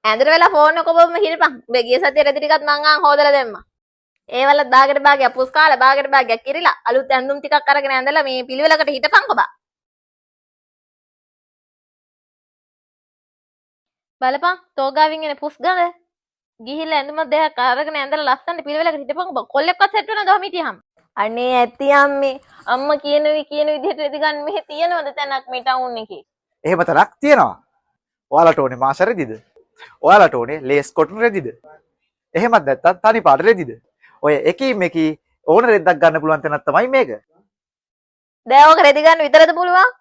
ඇඳට වෙලා ෆෝන් එක ඔබම හිරපන්. උඹේ ගිය සතියේ රෙදි ටිකත් මං ආන් හොදලා දැම්මා. ඒවල දාගෙන භාගයක් පුස් කාලා භාගයට භාගයක් කිරිලා අලුත් ඇඳුම් ටිකක් අරගෙන ඇඳලා මේ පිළිවෙලකට හිටපන් ඔබ. බලපන් තෝගාවින් එන පුස් ගඳ. ගිහිල්ලා ඇඳුමක් දෙකක් අරගෙන ඇඳලා ලස්සනට පිළිවෙලකට හිටපන් ඔබ. කොල්ලෙක්වත් සෙට් වෙනවද ඔහම හිටියහම? අනේ ඇත්ති අම්මේ. අම්මා කියන විදිහට රෙදි ගන්න මෙහෙ තියනවද තැනක් මේ ටවුන් එකේ? එහෙම තරක් තියනවා. ඔයාලට ඕනේ මාස රෙදිද? ඔයාලට ඕනේ ලේස් කොටන් රෙදිද? එහෙමත් නැත්නම් තනි පාට රෙදිද? ඔය එකී ඕන රෙද්දක් ගන්න පුළුවන් තැනක් තමයි මේක. දැන් ඔක රෙදි ගන්න විතරද පුළුවන්?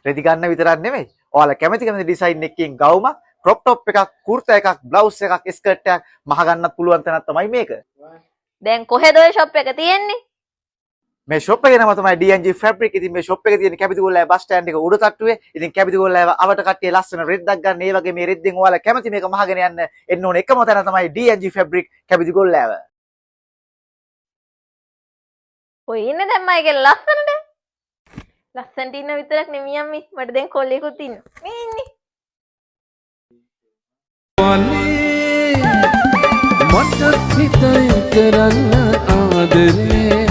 රෙදි ගන්න විතරක් නෙමෙයි. ඔයාලා කැමති ඩිසයින් එකකින් ගවුමක්, ක්‍රොප් টොප් එකක්, කුර්තා එකක්, බ්ලවුස් එකක්, ස්කර්ට් එකක් මහ ගන්නත් පුළුවන් තැනක් තමයි මේක. දැන් කොහෙද ඔය ෂොප් එක තියෙන්නේ? මේ ෂොප් එකේ නම තමයි D&G Fabric. ඉතින් මේ ෂොප් එකේ තියෙන කැපිති ගෝල්ලා බස් ස්ටෑන්ඩ් එක උඩ තට්ටුවේ. ඉතින් කැපිති ගෝල්ලා අවට කට්ටිය ලස්සන රෙද්දක් ගන්න. ඒ වගේ මේ රෙද්දෙන් ඔයාලා කැමති මේක මහගෙන යන්න එන්න ඕන එකම තැන තමයි D&G Fabric කැපිති ගෝල්ලාව. ඔය ඉන්නේ දැන් මයිකල් ලස්සනද? ලස්සනට ඉන්න විතරක් නෙමෙයි අම්මි. මට දැන් කොල්ලෙකුත් ඉන්නවා. මේ ඉන්නේ. මට හිතයි කරන්න ආදරේ